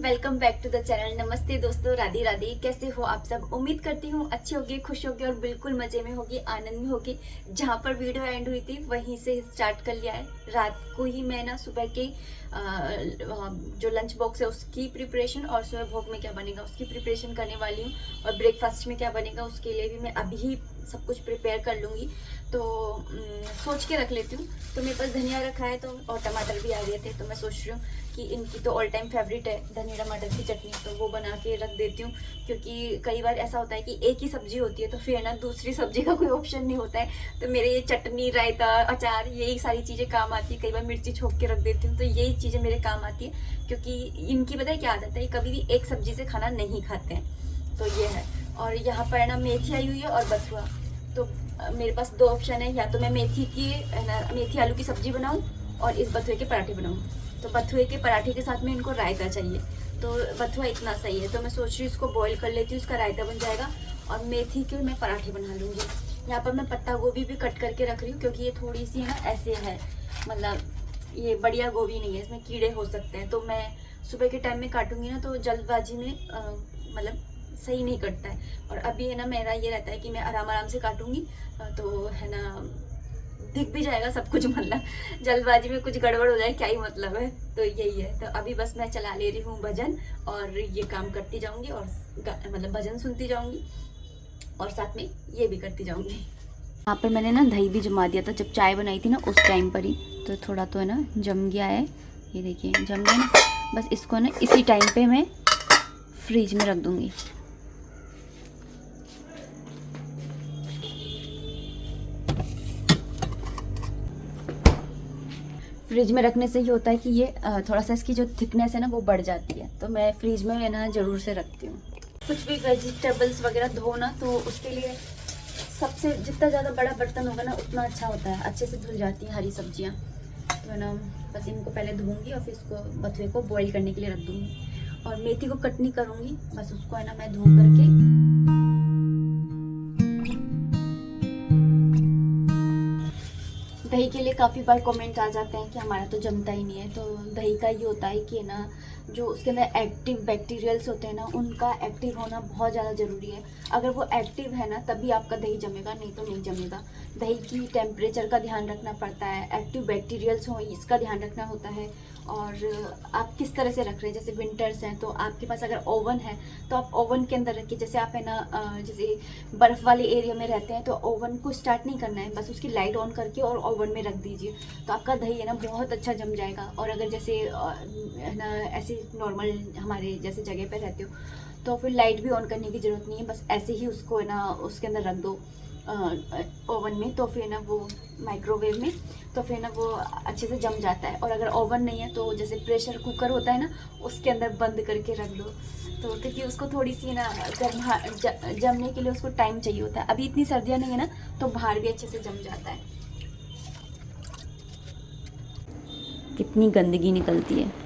Welcome back to the channel. नमस्ते दोस्तों, राधे राधे। कैसे हो आप सब? उम्मीद करती हूँ अच्छे होगे, खुश होगे और बिल्कुल मजे में होगी, आनंद में होगी। जहाँ पर वीडियो एंड हुई थी वहीं से स्टार्ट कर लिया है। रात को ही मैं ना सुबह के जो लंच बॉक्स है उसकी प्रिपरेशन और सुबह भोग में क्या बनेगा उसकी प्रिपरेशन करने वाली हूँ। और ब्रेकफास्ट में क्या बनेगा उसके लिए भी मैं अभी ही सब कुछ प्रिपेयर कर लूँगी। तो सोच के रख लेती हूँ। तो मेरे पास धनिया रखा है तो और टमाटर भी आ गए थे, तो मैं सोच रही हूँ कि इनकी तो ऑल टाइम फेवरेट है धनिया टमाटर की चटनी, तो वो बना के रख देती हूँ। क्योंकि कई बार ऐसा होता है कि एक ही सब्जी होती है तो फिर ना दूसरी सब्जी का कोई ऑप्शन नहीं होता है। तो मेरे ये चटनी, रायता, अचार, यही सारी चीज़ें काम आती है। कई बार मिर्ची छोक के रख देती हूँ तो यही चीज़ें मेरे काम आती है। क्योंकि इनकी पता है क्या आदत है, कभी भी एक सब्जी से खाना नहीं खाते हैं। तो ये है। और यहाँ पर ना मेथी आई हुई है और बथुआ। तो मेरे पास दो ऑप्शन है, या तो मैं मेथी आलू की सब्जी बनाऊँ और इस बथुए के पराठे बनाऊँ। तो बथुए के पराठे के साथ में इनको रायता चाहिए, तो बथुआ इतना सही है। तो मैं सोच रही हूँ इसको बॉईल कर लेती हूँ, इसका रायता बन जाएगा और मेथी के मैं पराठे बना लूँगी। यहाँ पर मैं पत्ता गोभी भी कट करके रख रही हूँ क्योंकि ये थोड़ी सी है ना ऐसे है, मतलब ये बढ़िया गोभी नहीं है, इसमें कीड़े हो सकते हैं। तो मैं सुबह के टाइम में काटूंगी ना तो जल्दबाजी में मतलब सही नहीं कटता है। और अभी है ना मेरा ये रहता है कि मैं आराम आराम से काटूंगी, तो है ना दिख भी जाएगा सब कुछ। मतलब जल्दबाजी में कुछ गड़बड़ हो जाए क्या ही मतलब है। तो यही है। तो अभी बस मैं चला ले रही हूँ भजन और ये काम करती जाऊंगी और मतलब भजन सुनती जाऊंगी और साथ में ये भी करती जाऊंगी। यहाँ पर मैंने ना दही भी जमा दिया था जब चाय बनाई थी ना उस टाइम पर ही, तो थोड़ा तो है ना जम गया है। ये देखिए जम गया ना। बस इसको ना इसी टाइम पे मैं फ्रिज में रख दूंगी। फ्रिज में रखने से ये होता है कि ये थोड़ा सा इसकी जो थिकनेस है ना वो बढ़ जाती है। तो मैं फ्रिज में है ना ज़रूर से रखती हूँ। कुछ भी वेजिटेबल्स वगैरह धोना तो उसके लिए सबसे जितना ज़्यादा बड़ा बर्तन होगा ना उतना अच्छा होता है, अच्छे से धुल जाती हैं हरी सब्जियाँ। तो है ना बस इनको पहले धोऊंगी और फिर इसको बथुए को बॉईल करने के लिए रख दूँगी। और मेथी को कट नहीं करूँगी, बस उसको है ना मैं धो करके दही के लिए काफ़ी बार कमेंट आ जाते हैं कि हमारा तो जमता ही नहीं है। तो दही का ये होता है कि ना जो उसके अंदर एक्टिव बैक्टीरियल्स होते हैं ना उनका एक्टिव होना बहुत ज़्यादा ज़रूरी है। अगर वो एक्टिव है ना तभी आपका दही जमेगा, नहीं तो नहीं जमेगा। दही की टेम्परेचर का ध्यान रखना पड़ता है, एक्टिव बैक्टीरियल्स हों इसका ध्यान रखना होता है। और आप किस तरह से रख रहे हैं, जैसे विंटर्स हैं तो आपके पास अगर ओवन है तो आप ओवन के अंदर रखिए। जैसे आप है ना जैसे बर्फ़ वाले एरिया में रहते हैं तो ओवन को स्टार्ट नहीं करना है, बस उसकी लाइट ऑन करके और ओवन में रख दीजिए तो आपका दही है ना बहुत अच्छा जम जाएगा। और अगर जैसे है ना ऐसे नॉर्मल हमारे जैसे जगह पर रहते हो तो फिर लाइट भी ऑन करने की ज़रूरत नहीं है, बस ऐसे ही उसको है ना उसके अंदर रख दो ओवन में, तो फिर ना वो माइक्रोवेव में, तो फिर ना वो अच्छे से जम जाता है। और अगर ओवन नहीं है तो जैसे प्रेशर कुकर होता है ना उसके अंदर बंद करके रख दो। तो क्योंकि उसको थोड़ी सी ना जमने के लिए उसको टाइम चाहिए होता है। अभी इतनी सर्दियाँ नहीं है ना तो बाहर भी अच्छे से जम जाता है। कितनी गंदगी निकलती है।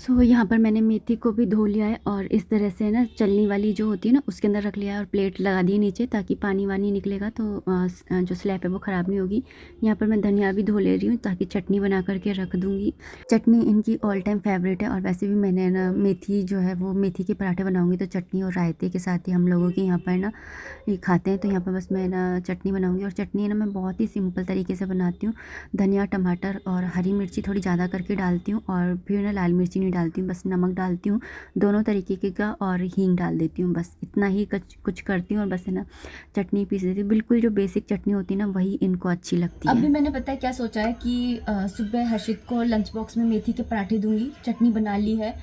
तो यहाँ पर मैंने मेथी को भी धो लिया है और इस तरह से ना चलनी वाली जो होती है ना उसके अंदर रख लिया है और प्लेट लगा दी नीचे ताकि पानी वानी निकलेगा तो जो स्लैब है वो ख़राब नहीं होगी। यहाँ पर मैं धनिया भी धो ले रही हूँ ताकि चटनी बना करके रख दूँगी। चटनी इनकी ऑल टाइम फेवरेट है और वैसे भी मैंने ना मेथी जो है वो मेथी के पराठे बनाऊँगी तो चटनी और रायते के साथ ही हम लोगों के यहाँ पर ना ये खाते हैं। तो यहाँ पर बस मैं ना चटनी बनाऊँगी और चटनी ना मैं बहुत ही सिंपल तरीके से बनाती हूँ। धनिया, टमाटर और हरी मिर्ची थोड़ी ज़्यादा करके डालती हूँ और फिर ना लाल मिर्ची नहीं डालती हूँ, बस नमक डालती हूँ दोनों तरीके का और हींग डाल देती हूँ। बस इतना ही कुछ करती हूँ और बस है ना चटनी पीस देती हूँ। बिल्कुल जो बेसिक चटनी होती है ना वही इनको अच्छी लगती है। अभी मैंने पता है क्या सोचा है कि सुबह हर्षित को लंच बॉक्स में मेथी के पराठे दूंगी। चटनी बना ली है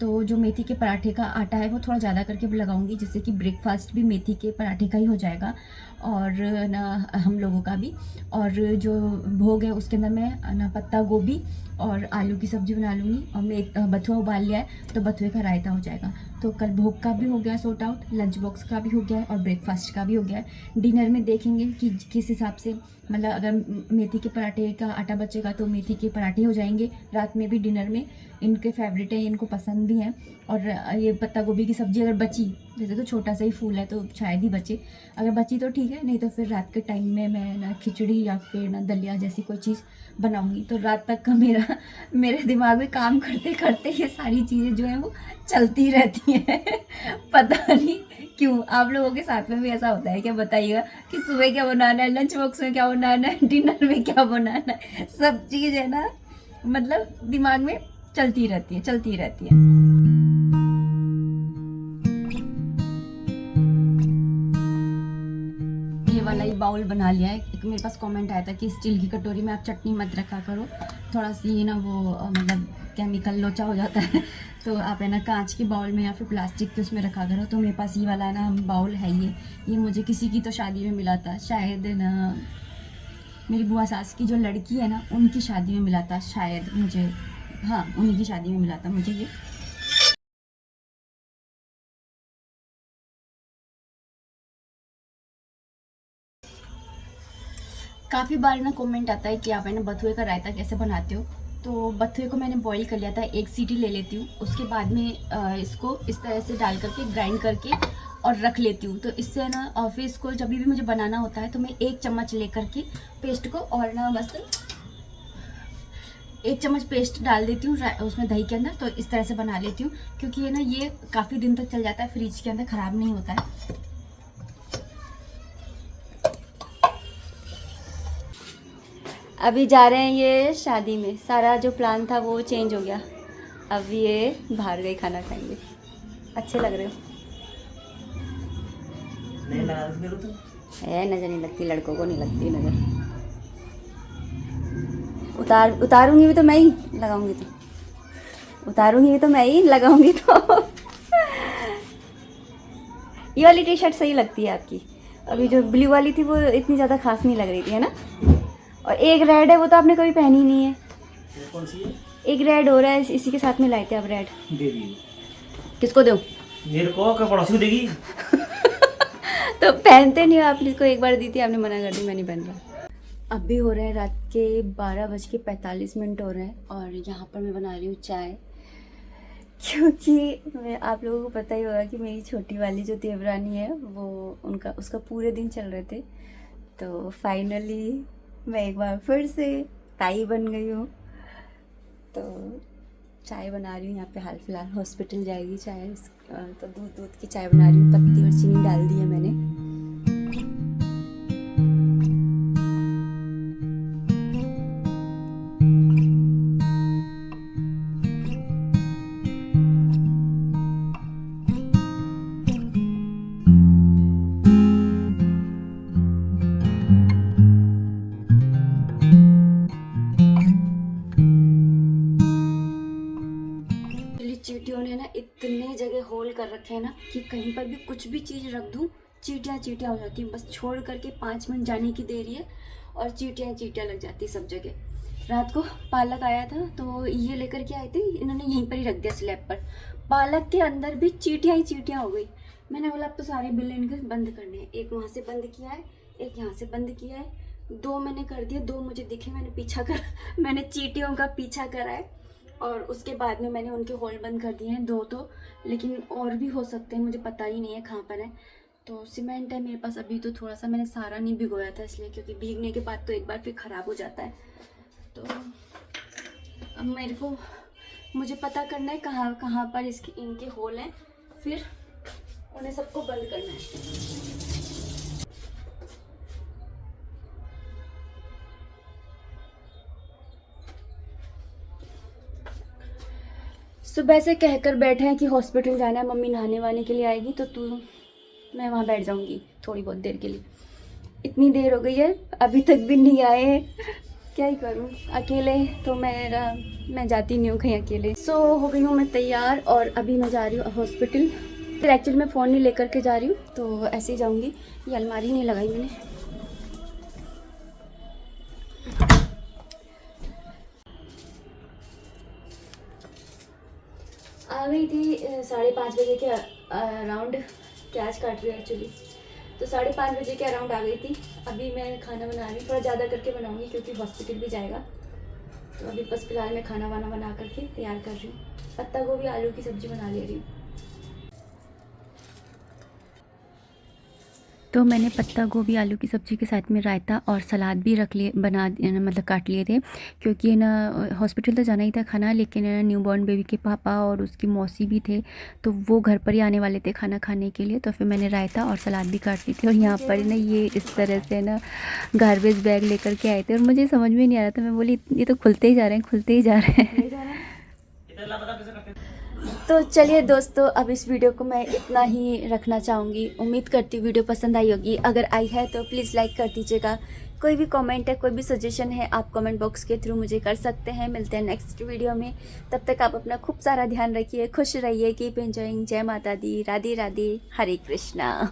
तो जो मेथी के पराठे का आटा है वो थोड़ा ज़्यादा करके लगाऊंगी, जिससे कि ब्रेकफास्ट भी मेथी के पराठे का ही हो जाएगा और ना हम लोगों का भी। और जो भोग है उसके अंदर मैं ना पत्ता गोभी और आलू की सब्ज़ी बना लूँगी, और मैं एक बथुआ उबाल लिया है तो बथुए का रायता हो जाएगा। तो कल भोग का भी हो गया सॉर्ट आउट, लंच बॉक्स का भी हो गया है और ब्रेकफास्ट का भी हो गया है। डिनर में देखेंगे कि किस हिसाब से, मतलब अगर मेथी के पराठे का आटा बचेगा तो मेथी के पराठे हो जाएंगे रात में भी डिनर में। इनके फेवरेट है, इनको पसंद भी हैं। और ये पत्ता गोभी की सब्ज़ी अगर बची, वैसे तो छोटा सा ही फूल है तो शायद ही बचे, अगर बची तो ठीक है, नहीं तो फिर रात के टाइम में मैं ना खिचड़ी या फिर ना दलिया जैसी कोई चीज़ बनाऊंगी। तो रात तक का मेरे दिमाग में काम करते करते ये सारी चीज़ें जो हैं वो चलती रहती हैं पता नहीं क्यों। आप लोगों के साथ में भी ऐसा होता है क्या? बताइएगा कि सुबह क्या बनाना है, लंच बॉक्स में क्या बनाना है, डिनर में क्या बनाना है। सब चीज़ है ना, मतलब दिमाग में चलती रहती है, चलती रहती है। ये वाला ही बाउल बना लिया है। एक मेरे पास कमेंट आया था कि स्टील की कटोरी में आप चटनी मत रखा करो, थोड़ा सी ना वो मतलब केमिकल लोचा हो जाता है तो आप है ना कांच के बाउल में या फिर प्लास्टिक के उसमें रखा करो। तो मेरे पास ये वाला है ना बाउल है, ये मुझे किसी की तो शादी में मिला था, शायद ना मेरी बुआ सास की जो लड़की है ना उनकी शादी में मिला था शायद मुझे, हाँ उन्हीं की शादी में मिला था मुझे ये। काफ़ी बार ना कमेंट आता है कि आप है ना बथुए का रायता कैसे बनाते हो। तो बथुए को मैंने बॉईल कर लिया था, एक सीटी ले लेती हूँ, उसके बाद में इसको इस तरह से डाल करके ग्राइंड करके और रख लेती हूँ। तो इससे ना और फिर इसको जब भी मुझे बनाना होता है तो मैं 1 चम्मच ले करके पेस्ट को और ना बस 1 चम्मच पेस्ट डाल देती हूँ उसमें दही के अंदर। तो इस तरह से बना लेती हूँ, क्योंकि ये ना ये काफ़ी दिन तक चल जाता है, फ्रिज के अंदर ख़राब नहीं होता है। अभी जा रहे हैं ये शादी में, सारा जो प्लान था वो चेंज हो गया, अब ये बाहर गए खाना खाएंगे। अच्छे लग रहे हो? नहीं लगा तो नज़र नहीं लगती, लड़कों को नहीं लगती नज़र। उतारूंगी भी तो मैं ही लगाऊंगी, तो उतारूंगी भी तो मैं ही लगाऊंगी तो ये वाली टी शर्ट सही लगती है आपकी। अभी जो ब्लू वाली थी वो इतनी ज़्यादा खास नहीं लग रही थी, है ना। और एक रेड है, वो तो आपने कभी पहनी नहीं है। कौन सी है? एक रेड हो रहा है, इसी के साथ में लाए थे आप रेड। दे दी। किसको दूं? मेरे को क्या पड़ोसी को देगी? तो पहनते नहीं हो आप, इसको एक बार दी थी आपने, मना कर दी, मैं नहीं पहन रहा। अब भी हो रहे हैं रात के 12:45 हो रहे हैं और यहाँ पर मैं बना रही हूँ चाय, क्योंकि मैं आप लोगों को पता ही होगा कि मेरी छोटी वाली जो देवरानी है वो उसका पूरे दिन चल रहे थे। तो फाइनली मैं एक बार फिर से ताई बन गई हूँ। तो चाय बना रही हूँ यहाँ पे, हाल फिलहाल हॉस्पिटल जाएगी चाय, तो दूध की चाय बना रही हूँ, पत्ती और चीनी डाल दी है मैंने। चींटियों ने ना इतने जगह होल कर रखे हैं ना कि कहीं पर भी कुछ भी चीज़ रख दूँ चींटियाँ हो जाती हैं। बस छोड़ करके 5 मिनट जाने की देरी है और चींटियाँ लग जाती है सब जगह। रात को पालक आया था तो ये लेकर के आए थे, इन्होंने यहीं पर ही रख दिया स्लैब पर। पालक के अंदर भी चींटियाँ हो गई। मैंने बोला अब तो सारे बिल इनके बंद करने हैं। एक वहाँ से बंद किया है, एक यहाँ से बंद किया है, 2 मैंने कर दिए, 2 मुझे दिखे, मैंने चींटियों का पीछा करा है। और उसके बाद में मैंने उनके होल बंद कर दिए हैं 2 तो, लेकिन और भी हो सकते हैं, मुझे पता ही नहीं है कहाँ पर है। तो सीमेंट है मेरे पास अभी, तो थोड़ा सा मैंने सारा नहीं भिगोया था इसलिए, क्योंकि भीगने के बाद तो एक बार फिर ख़राब हो जाता है। तो अब मुझे पता करना है कहाँ कहाँ पर इनके होल हैं, फिर उन्हें सबको बंद करना है। सुबह से कहकर बैठे हैं कि हॉस्पिटल जाना है, मम्मी नहाने वाने के लिए आएगी तो मैं वहाँ बैठ जाऊँगी थोड़ी बहुत देर के लिए। इतनी देर हो गई है अभी तक भी नहीं आए, क्या ही करूँ, अकेले तो मैं जाती नहीं हूँ कहीं अकेले। हो गई हूँ मैं तैयार और अभी मैं जा रही हूँ हॉस्पिटल। फिर एक्चुअली मैं फ़ोन नहीं लेकर के जा रही हूँ, तो ऐसे ही जाऊँगी। ये अलमारी नहीं लगाई मैंने। आ गई थी 5:30 बजे के अराउंड। प्याज काट रही हूँ एक्चुअली, तो 5:30 बजे के अराउंड आ गई थी। अभी मैं खाना बना रही हूँ, थोड़ा ज़्यादा करके बनाऊँगी क्योंकि हॉस्पिटल भी जाएगा। तो अभी बस फिलहाल मैं खाना वाना बना करके तैयार कर रही हूँ। पत्ता गोभी आलू की सब्ज़ी बना ले रही हूँ। तो मैंने पत्ता गोभी आलू की सब्ज़ी के साथ में रायता और सलाद भी रख लिए, मतलब काट लिए थे, क्योंकि ना हॉस्पिटल तो जाना ही था खाना, लेकिन न्यूबॉर्न बेबी के पापा और उसकी मौसी भी थे, तो वो घर पर ही आने वाले थे खाना खाने के लिए। तो फिर मैंने रायता और सलाद भी काट ली थी। और यहाँ पर ना ये इस तरह से ना गार्बेज बैग लेकर के आए थे और मुझे समझ में नहीं आ रहा था। मैं बोली ये तो खुलते ही जा रहे हैं, खुलते ही जा रहे हैं। तो चलिए दोस्तों, अब इस वीडियो को मैं इतना ही रखना चाहूँगी। उम्मीद करती हूँ वीडियो पसंद आई होगी। अगर आई है तो प्लीज़ लाइक कर दीजिएगा। कोई भी कमेंट है, कोई भी सजेशन है, आप कमेंट बॉक्स के थ्रू मुझे कर सकते हैं। मिलते हैं नेक्स्ट वीडियो में। तब तक आप अपना खूब सारा ध्यान रखिए, खुश रहिए, कीप एंजॉइंग। जय माता दी, राधे राधे, हरे कृष्णा।